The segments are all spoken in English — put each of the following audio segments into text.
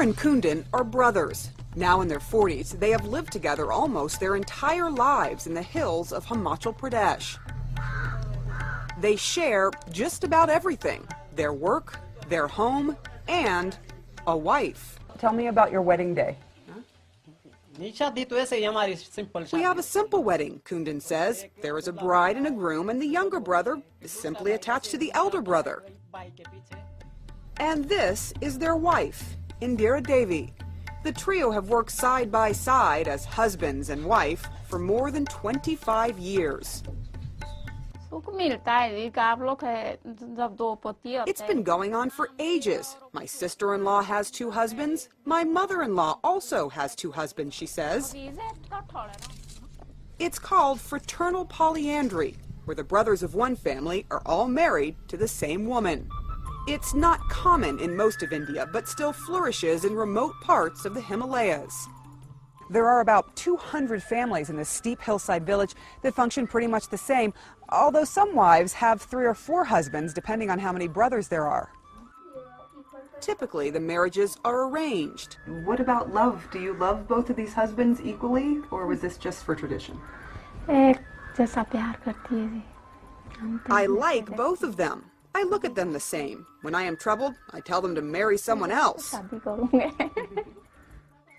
and Kundan are brothers. Now in their 40s, they have lived together almost their entire lives in the hills of Himachal Pradesh. They share just about everything: their work, their home, and a wife. Tell me about your wedding day. We have a simple wedding, Kundan says. There is a bride and a groom, and the younger brother is simply attached to the elder brother. And this is their wife, Indira Devi. The trio have worked side by side as husbands and wife for more than 25 years. It's been going on for ages. My sister-in-law has 2 husbands. My mother-in-law also has 2 husbands, she says. It's called fraternal polyandry, where the brothers of one family are all married to the same woman. It's not common in most of India, but still flourishes in remote parts of the Himalayas. There are about 200 families in this steep hillside village that function pretty much the same, although some wives have 3 or 4 husbands, depending on how many brothers there are. Typically, the marriages are arranged. What about love? Do you love both of these husbands equally, or was this just for tradition? I like both of them. I look at them the same. When I am troubled, I tell them to marry someone else.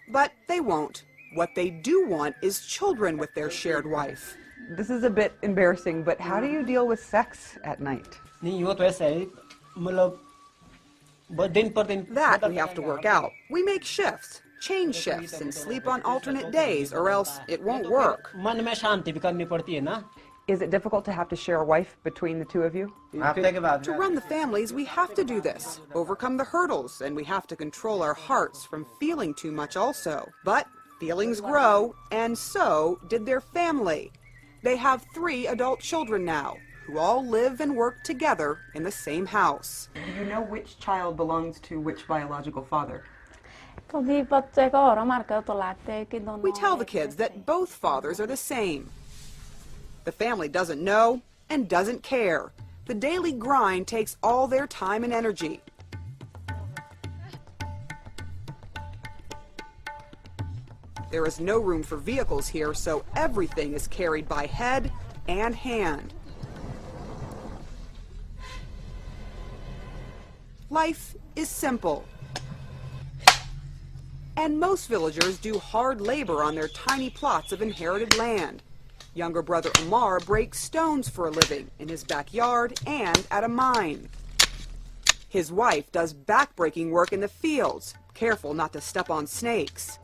But they won't. What they do want is children with their shared wife. This is a bit embarrassing, but how do you deal with sex at night? That we have to work out. We make shifts, change shifts, and sleep on alternate days, or else it won't work. Is it difficult to have to share a wife between the 2 of you? To run the families, we have to do this, overcome the hurdles, and we have to control our hearts from feeling too much also. But feelings grow, and so did their family. They have 3 adult children now, who all live and work together in the same house. Do you know which child belongs to which biological father? We tell the kids that both fathers are the same. The family doesn't know and doesn't care. The daily grind takes all their time and energy. There is no room for vehicles here, so everything is carried by head and hand. Life is simple. And most villagers do hard labor on their tiny plots of inherited land. Younger brother Amar breaks stones for a living in his backyard and at a mine. His wife does back-breaking work in the fields, careful not to step on snakes.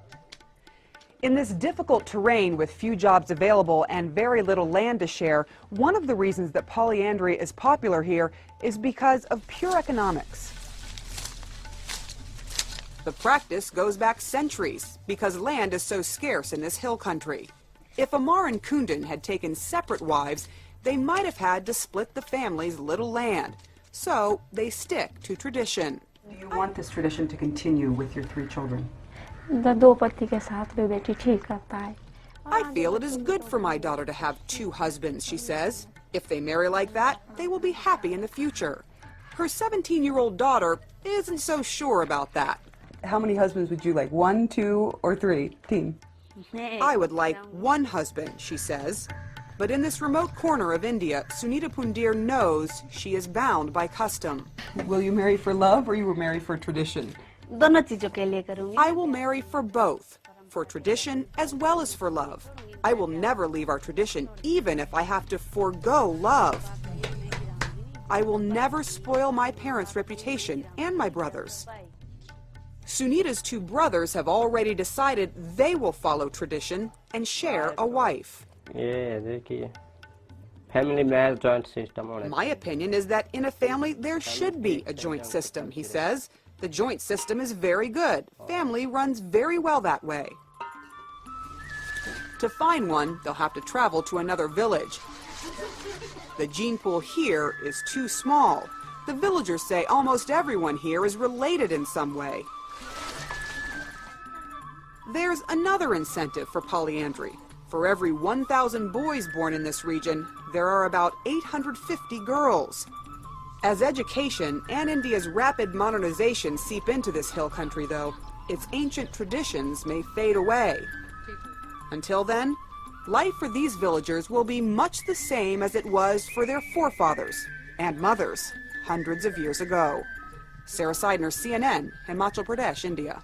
In this difficult terrain with few jobs available and very little land to share, one of the reasons that polyandry is popular here is because of pure economics. The practice goes back centuries because land is so scarce in this hill country. If Amar and Kundan had taken separate wives, they might have had to split the family's little land. So they stick to tradition. Do you want this tradition to continue with your 3 children? I feel it is good for my daughter to have 2 husbands, she says. If they marry like that, they will be happy in the future. Her 17-year-old daughter isn't so sure about that. How many husbands would you like? 1, 2, or 3? Team. I would like 1 husband, she says. But in this remote corner of India, Sunita Pundir knows she is bound by custom. Will you marry for love or you will marry for tradition? I will marry for both, for tradition as well as for love. I will never leave our tradition, even if I have to forego love. I will never spoil my parents' reputation and my brother's. Sunita's 2 brothers have already decided they will follow tradition and share a wife. My opinion is that in a family there should be a joint system, he says. The joint system is very good. Family runs very well that way. To find one, they'll have to travel to another village. The gene pool here is too small. The villagers say almost everyone here is related in some way. There's another incentive for polyandry. For every 1,000 boys born in this region, there are about 850 girls. As education and India's rapid modernization seep into this hill country, though, its ancient traditions may fade away. Until then, life for these villagers will be much the same as it was for their forefathers and mothers hundreds of years ago. Sarah Seidner, CNN, Himachal Pradesh, India.